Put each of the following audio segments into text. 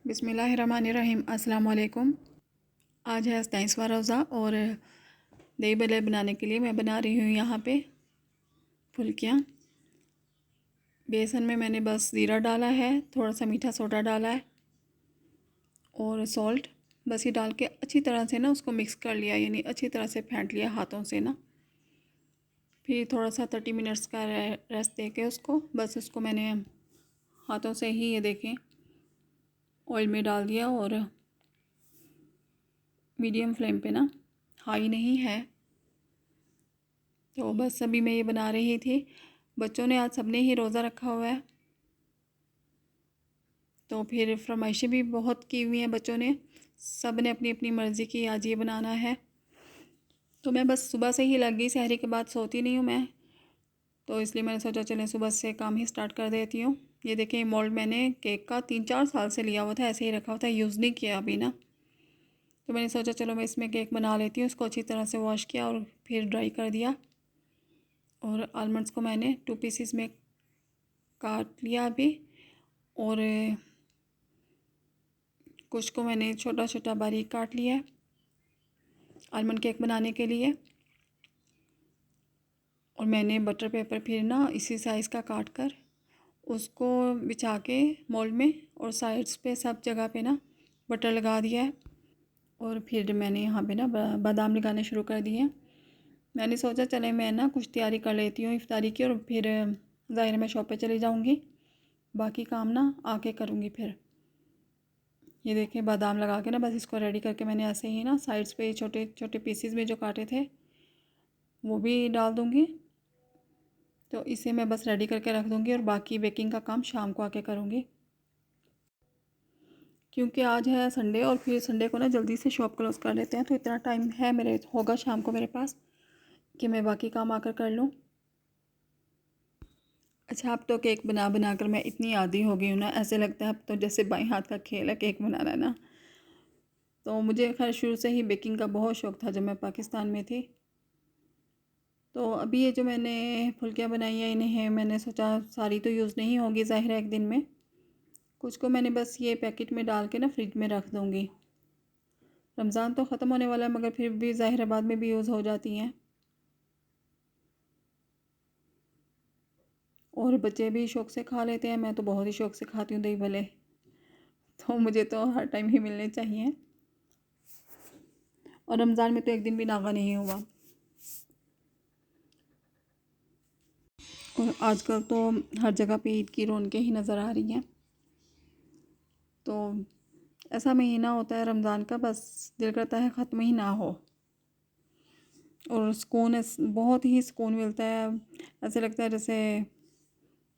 बिस्मिल्लाहिर्रहमानिर्रहीम। अस्सलाम वालेकुम। आज है 27वां रोज़ा और दही भल्ले बनाने के लिए मैं बना रही हूँ यहाँ पे फुल्कियाँ। बेसन में मैंने बस ज़ीरा डाला है, थोड़ा सा मीठा सोडा डाला है और सॉल्ट, बस ये डाल के अच्छी तरह से ना उसको मिक्स कर लिया, यानी अच्छी तरह से फेंट लिया हाथों से ना। फिर थोड़ा सा 30 मिनट्स का रेस्ट दे के बस उसको मैंने हाथों से ही ये देखें ऑयल में डाल दिया और मीडियम फ्लेम पे ना, हाई नहीं है। तो बस अभी मैं ये बना रही थी। बच्चों ने आज सबने ही रोज़ा रखा हुआ है, तो फिर फरमाइशें भी बहुत की हुई हैं बच्चों ने। सब ने अपनी अपनी मर्ज़ी की आज ये बनाना है। तो मैं बस सुबह से ही लग गई, सहरी के बाद सोती नहीं हूँ मैं, तो इसलिए मैंने सोचा चलें सुबह से काम ही स्टार्ट कर देती हूँ। ये देखें, मोल्ड मैंने केक का 3-4 साल से लिया हुआ था, ऐसे ही रखा हुआ था, यूज़ नहीं किया अभी ना। तो मैंने सोचा चलो मैं इसमें केक बना लेती हूँ। इसको अच्छी तरह से वॉश किया और फिर ड्राई कर दिया। और आलमंड्स को मैंने 2 पीसीस में काट लिया अभी, और कुछ को मैंने छोटा छोटा बारीक काट लिया है आलमंड केक बनाने के लिए। और मैंने बटर पेपर फिर ना इसी साइज़ का काट कर उसको बिछा के मोल्ड में और साइड्स पे सब जगह पे ना बटर लगा दिया है। और फिर मैंने यहाँ पे ना बादाम लगाने शुरू कर दिए हैं। मैंने सोचा चले मैं ना कुछ तैयारी कर लेती हूँ इफ्तारी की, और फिर ज़ाहिर मैं शॉप पे चली जाऊँगी, बाकी काम ना आके करूँगी फिर। ये देखिए बादाम लगा के ना बस इसको रेडी करके मैंने ऐसे ही ना साइड्स पे छोटे छोटे पीसीज में जो काटे थे वो भी डाल दूँगी। तो इसे मैं बस रेडी करके रख दूँगी और बाकी बेकिंग का काम शाम को आके करूँगी, क्योंकि आज है संडे और फिर संडे को ना जल्दी से शॉप क्लोज़ कर लेते हैं, तो इतना टाइम है मेरे होगा शाम को मेरे पास कि मैं बाकी काम आकर कर लूँ। अच्छा, अब तो केक बना बना कर मैं इतनी आदी हो गई हूँ ना, ऐसे लगता है अब तो जैसे बाएं हाथ का खेल है केक बनाना ना। तो मुझे खैर शुरू से ही बेकिंग का बहुत शौक़ था जब मैं पाकिस्तान में थी। तो अभी ये जो मैंने फुल्कियाँ बनाई हैं इन्हें मैंने सोचा सारी तो यूज़ नहीं होगी ज़ाहिर है एक दिन में, कुछ को मैंने बस ये पैकेट में डाल के ना फ्रिज में रख दूँगी। रमज़ान तो ख़त्म होने वाला है मगर फिर भी ज़ाहिर है बाद में भी यूज़ हो जाती हैं, और बच्चे भी शौक़ से खा लेते हैं। मैं तो बहुत ही शौक़ से खाती हूँ दही भल्ले, तो मुझे तो हर टाइम ही मिलने चाहिए। और रमज़ान में तो एक दिन भी नागा नहीं हुआ। और आजकल तो हर जगह पे ईद की रौनकें ही नज़र आ रही हैं। तो ऐसा महीना होता है रमज़ान का, बस दिल करता है ख़त्म ही ना हो, और सुकून बहुत ही सुकून मिलता है। ऐसे लगता है जैसे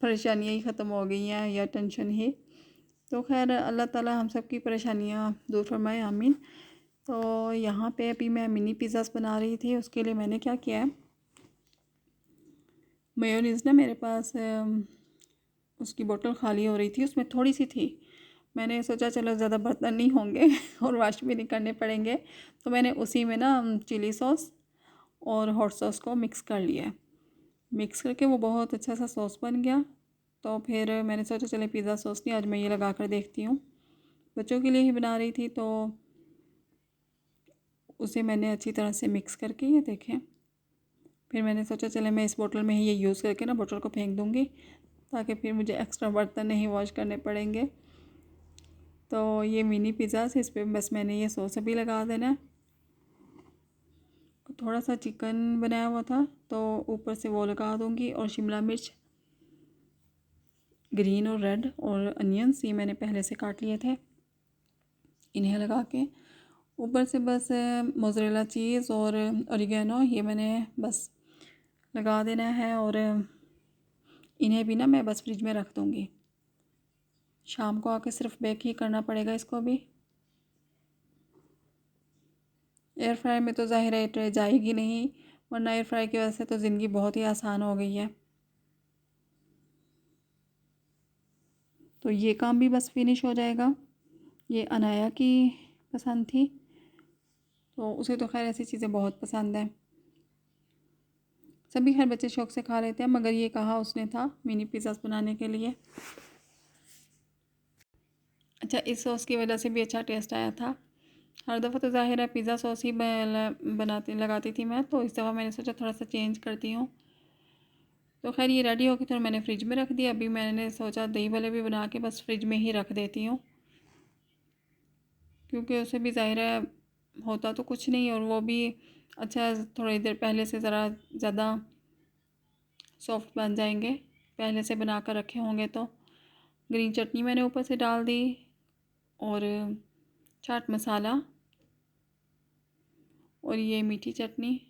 परेशानियाँ ही ख़त्म हो गई हैं या टेंशन ही। तो खैर अल्लाह ताला हम सब की परेशानियाँ दूर फरमाए, आमीन। तो यहाँ पे अभी मैं मिनी पिज़्ज़ास बना रही थी। उसके लिए मैंने क्या किया है, मेयोनीज़ ना मेरे पास उसकी बोतल खाली हो रही थी, उसमें थोड़ी सी थी। मैंने सोचा चलो ज़्यादा बर्तन नहीं होंगे और वाश भी नहीं करने पड़ेंगे, तो मैंने उसी में ना चिली सॉस और हॉट सॉस को मिक्स कर लिया। मिक्स करके वो बहुत अच्छा सा सॉस बन गया। तो फिर मैंने सोचा चले पिज़्ज़ा सॉस नहीं, आज मैं ये लगा कर देखती हूँ। बच्चों के लिए ही बना रही थी, तो उसे मैंने अच्छी तरह से मिक्स करके ये देखें, फिर मैंने सोचा चले मैं इस बोतल में ही ये यूज़ करके ना बोतल को फेंक दूँगी, ताकि फिर मुझे एक्स्ट्रा बर्तन नहीं वॉश करने पड़ेंगे। तो ये मिनी पिज़्ज़ा इस पर बस मैंने ये सॉस अभी लगा देना है। थोड़ा सा चिकन बनाया हुआ था तो ऊपर से वो लगा दूँगी, और शिमला मिर्च ग्रीन और रेड और अनियंस ये मैंने पहले से काट लिए थे, इन्हें लगा के ऊपर से बस मोज़रेला चीज़ और ऑरिगेनो ये मैंने बस लगा देना है। और इन्हें भी ना मैं बस फ्रिज में रख दूँगी, शाम को आके सिर्फ बेक ही करना पड़ेगा इसको भी। एयर फ्रायर में तो ज़ाहिर है ट्रे जाएगी नहीं, वरना एयर फ्रायर की वजह से तो ज़िंदगी बहुत ही आसान हो गई है। तो ये काम भी बस फिनिश हो जाएगा। ये अनाया की पसंद थी, तो उसे तो खैर ऐसी चीज़ें बहुत पसंद है। सभी हर बच्चे शौक़ से खा लेते हैं, मगर ये कहा उसने था मिनी पिज़्ज़ास बनाने के लिए। अच्छा, इस सॉस की वजह से भी अच्छा टेस्ट आया था। हर दफ़ा तो ज़ाहिर है पिज़्ज़ा सॉस ही बनाती लगाती थी मैं, तो इस दफ़ा मैंने सोचा थोड़ा सा चेंज करती हूँ। तो खैर ये रेडी हो गई, तो मैंने फ्रिज में रख दिया। अभी मैंने सोचा दही भल्ले भी बना के बस फ्रिज में ही रख देती हूँ, क्योंकि उसे भी ज़ाहिर है होता तो कुछ नहीं, और वो भी अच्छा थोड़ी देर पहले से ज़रा ज़्यादा सॉफ्ट बन जाएंगे, पहले से बना कर रखे होंगे तो। ग्रीन चटनी मैंने ऊपर से डाल दी, और चाट मसाला, और ये मीठी चटनी।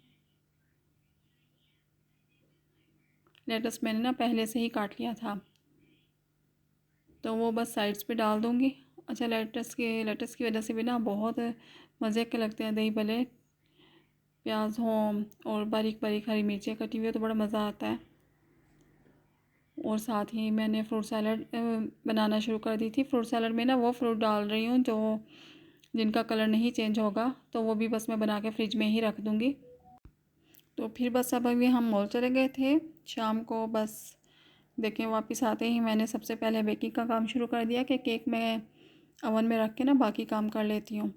लेटस मैंने ना पहले से ही काट लिया था, तो वो बस साइड्स पे डाल दूँगी। अच्छा, लेटस की वजह से भी ना बहुत मज़े के लगते हैं दही भले। प्याज हो और बारीक बारीक हरी मिर्चें कटी हुई हो तो बड़ा मज़ा आता है। और साथ ही मैंने फ्रूट सैलड बनाना शुरू कर दी थी। फ्रूट सैलड में ना वो फ्रूट डाल रही हूँ जो जिनका कलर नहीं चेंज होगा, तो वो भी बस मैं बना के फ्रिज में ही रख दूँगी। तो फिर बस अब अभी हम मॉल चले गए थे शाम को। बस देखें, वापस आते ही मैंने सबसे पहले बेकिंग का काम शुरू कर दिया कि केक मैं अवन में रख के ना बाकी काम कर लेती हूँ।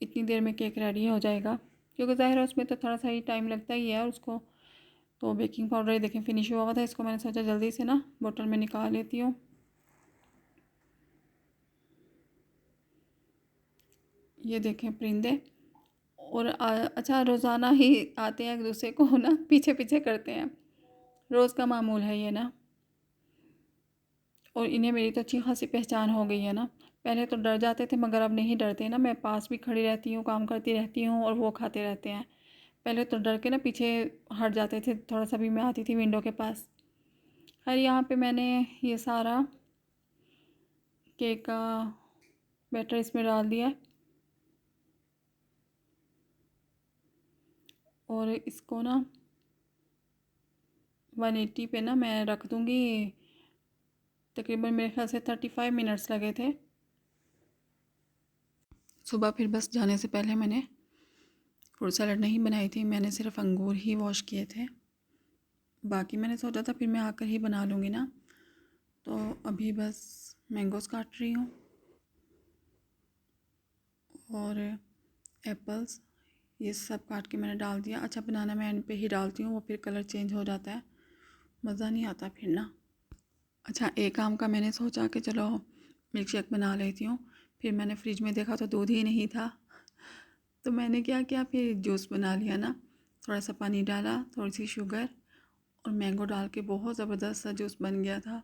इतनी देर में केक रेडी हो जाएगा, क्योंकि ज़ाहिर है उसमें तो थोड़ा सा ही टाइम लगता ही है उसको। तो बेकिंग पाउडर ही देखें फिनिश हुआ हुआ था, इसको मैंने सोचा जल्दी से ना बोतल में निकाल लेती हूँ। ये देखें परिंदे, और अच्छा रोज़ाना ही आते हैं एक दूसरे को ना पीछे पीछे करते हैं, रोज़ का मामूल है ये ना। और इन्हें मेरी तो अच्छी खासी पहचान हो गई है ना। पहले तो डर जाते थे, मगर अब नहीं डरते ना। मैं पास भी खड़ी रहती हूँ, काम करती रहती हूँ, और वो खाते रहते हैं। पहले तो डर के ना पीछे हट जाते थे, थोड़ा सा भी मैं आती थी विंडो के पास। खैर यहाँ पे मैंने ये सारा केक का बैटर इसमें डाल दिया है, और इसको ना 180 पे ना मैं रख दूँगी। तकरीबन मेरे ख्याल से 35 मिनट्स लगे थे। सुबह फिर बस जाने से पहले मैंने फ्रूट सैलड नहीं बनाई थी, मैंने सिर्फ अंगूर ही वॉश किए थे। बाकी मैंने सोचा था फिर मैं आकर ही बना लूँगी ना। तो अभी बस मैंगोज़ काट रही हूँ, और एप्पल्स, ये सब काट के मैंने डाल दिया। अच्छा, बनाना मैं एंड पे ही डालती हूँ, वो फिर कलर चेंज हो जाता है, मज़ा नहीं आता फिर ना। अच्छा, एक आम का मैंने सोचा कि चलो मिल्क शेक बना लेती हूँ। फिर मैंने फ्रिज में देखा तो दूध ही नहीं था, तो मैंने क्या किया, फिर जूस बना लिया ना। थोड़ा सा पानी डाला, थोड़ी सी शुगर और मैंगो डाल के बहुत ज़बरदस्त सा जूस बन गया था।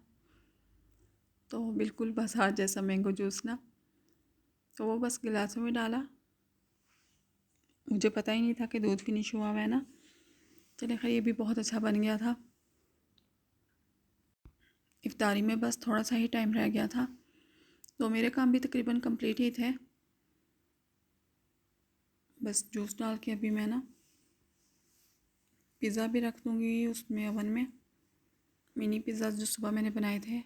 तो बिल्कुल बाजार जैसा मैंगो जूस ना। तो वो बस गिलासों में डाला, मुझे पता ही नहीं था कि दूध फिनिश हुआ हुआ है ना। चले खैर, ये भी बहुत अच्छा बन गया था। इफ्तारी में बस थोड़ा सा ही टाइम रह गया था, तो मेरे काम भी तकरीबन कंप्लीट ही थे। बस जूस डाल के अभी मैं ना पिज़्ज़ा भी रख दूँगी उसमें ओवन में, मिनी पिज़्ज़ा जो सुबह मैंने बनाए थे।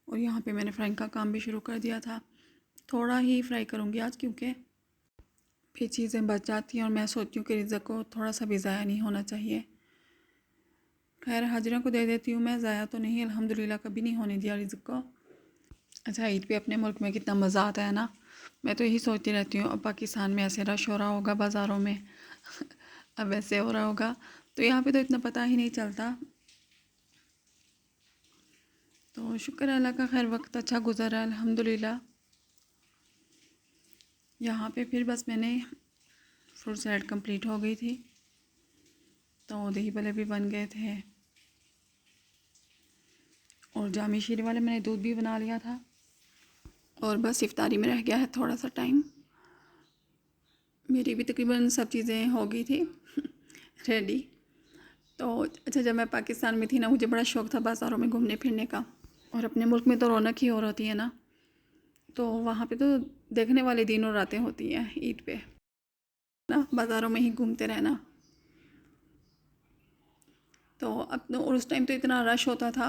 और यहाँ पे मैंने फ्राइंग का काम भी शुरू कर दिया था। थोड़ा ही फ्राई करूँगी आज, क्योंकि फिर चीज़ें बच जाती हैं, और मैं सोचती हूँ कि रिज़्क़ को थोड़ा सा भी ज़ाया नहीं होना चाहिए। खैर हाजिरा को दे देती हूँ मैं, ज़ाया तो नहीं, अल्हम्दुलिल्लाह कभी नहीं होने दिया रिज़्क़ को। अच्छा, ईद पे अपने मुल्क में कितना मज़ा आता है ना। मैं तो यही सोचती रहती हूँ, अब पाकिस्तान में ऐसे रश हो रहा होगा बाज़ारों में अब ऐसे हो रहा होगा, तो यहाँ पे तो इतना पता ही नहीं चलता। तो शुक्र है अल्लाह का, खैर वक्त अच्छा गुज़रा अल्हम्दुलिल्लाह। यहाँ पे फिर बस मैंने फ्रूट सैलड कंप्लीट हो गई थी, तो दही भल्ले भी बन गए थे, और जामी शीर वाले मैंने दूध भी बना लिया था। और बस इफ्तारी में रह गया है थोड़ा सा टाइम। मेरी भी तकरीबन सब चीज़ें हो गई थी रेडी। तो अच्छा, जब मैं पाकिस्तान में थी ना, मुझे बड़ा शौक़ था बाज़ारों में घूमने फिरने का, और अपने मुल्क में तो रौनक ही और होती है ना। तो वहाँ पे तो देखने वाले दिन और रातें होती हैं ईद पे ना, बाज़ारों में ही घूमते रहना। तो अब तो, और उस टाइम तो इतना रश होता था।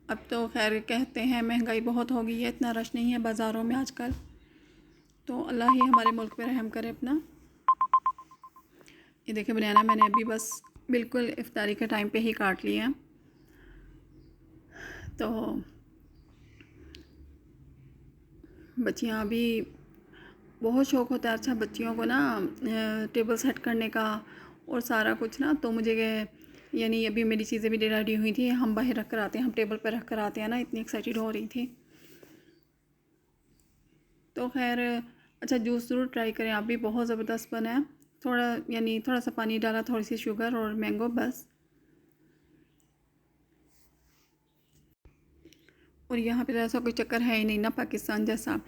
अब तो खैर कहते हैं महंगाई बहुत हो गई है, इतना रश नहीं है बाज़ारों में आजकल। तो अल्लाह ही हमारे मुल्क पे रहम करे अपना। ये देखिए बनाना मैंने अभी बस बिल्कुल इफ्तारी के टाइम पे ही काट लिया। तो बच्चियाँ भी बहुत शौक़ होता है अच्छा बच्चियों को ना टेबल सेट करने का और सारा कुछ ना। तो मुझे यानी अभी मेरी चीज़ें भी रेडी हुई थी, हम बाहर रख कर आते हैं, हम टेबल पर रख कर आते हैं ना, इतनी एक्साइटेड हो रही थी। तो खैर अच्छा जूस ज़रूर ट्राई करें आप भी, बहुत ज़बरदस्त बना है। थोड़ा यानी थोड़ा सा पानी डाला, थोड़ी सी शुगर और मैंगो बस। और यहाँ पे ऐसा कोई चक्कर है ही नहीं ना पाकिस्तान जैसा।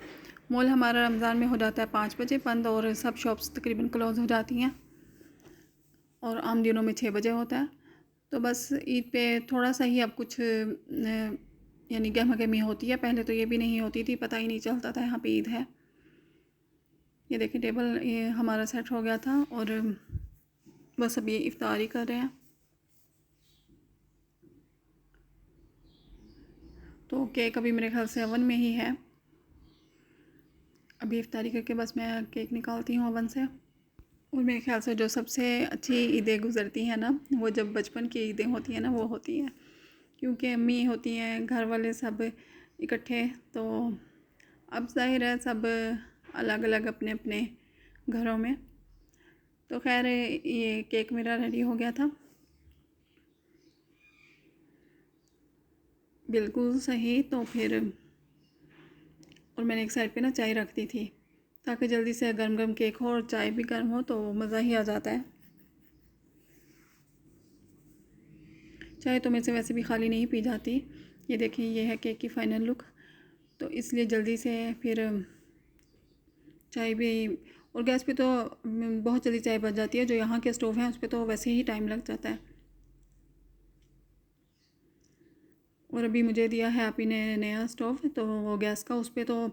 मॉल हमारा रमज़ान में हो जाता है 5 बजे बंद और सब शॉप्स तकरीबन क्लोज़ हो जाती हैं, और आम दिनों में 6 बजे होता है। तो बस ईद पे थोड़ा सा ही अब कुछ यानी गहमा गहमी होती है, पहले तो ये भी नहीं होती थी, पता ही नहीं चलता था यहाँ पे ईद है। ये देखिए टेबल ये हमारा सेट हो गया था और बस अब ये इफ्तारी कर रहे हैं। तो केक अभी मेरे ख्याल से ओवन में ही है, अभी इफ्तारी करके बस मैं केक निकालती हूँ ओवन से। और मेरे ख्याल से जो सबसे अच्छी ईदें गुज़रती हैं ना, वो जब बचपन की ईदें होती हैं ना, वो होती हैं, क्योंकि अम्मी होती हैं, घर वाले सब इकट्ठे। तो अब ज़ाहिर है सब अलग अलग अपने अपने घरों में। तो खैर ये केक मेरा रेडी हो गया था, बिल्कुल सही। तो फिर और मैंने एक साइड पे ना चाय रख दी थी, ताकि जल्दी से गर्म गर्म केक हो और चाय भी गर्म हो तो मज़ा ही आ जाता है। चाय तो मेरे से वैसे भी खाली नहीं पी जाती। ये देखिए ये है केक की फ़ाइनल लुक। तो इसलिए जल्दी से फिर चाय भी, और गैस पे तो बहुत जल्दी चाय बच जाती है, जो यहाँ के स्टोव हैं उस पर तो वैसे ही टाइम लग जाता है। और अभी मुझे दिया है आपी ने नया स्टोव, तो वो गैस का, उस पर तो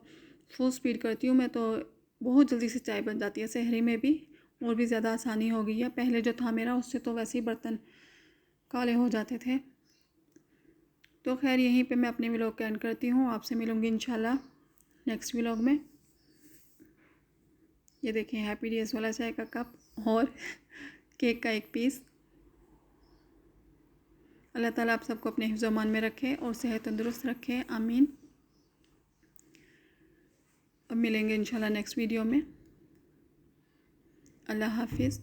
फुल स्पीड करती हूँ मैं, तो बहुत जल्दी से चाय बन जाती है। सहरी में भी और भी ज़्यादा आसानी हो गई है, पहले जो था मेरा उससे तो वैसे ही बर्तन काले हो जाते थे। तो खैर यहीं पे मैं अपने व्लॉग का एंड करती हूँ, आपसे मिलूँगी इंशाल्लाह नेक्स्ट व्लॉग में। ये देखें हैप्पी डेज़ वाला चाय का कप और केक का एक पीस। अल्लाह ताला आप सबको अपने हिफ्ज़ अमान में रखे और सेहत तंदुरुस्त रखे, आमीन। अब मिलेंगे इंशाल्लाह नेक्स्ट वीडियो में। अल्लाह हाफिज़।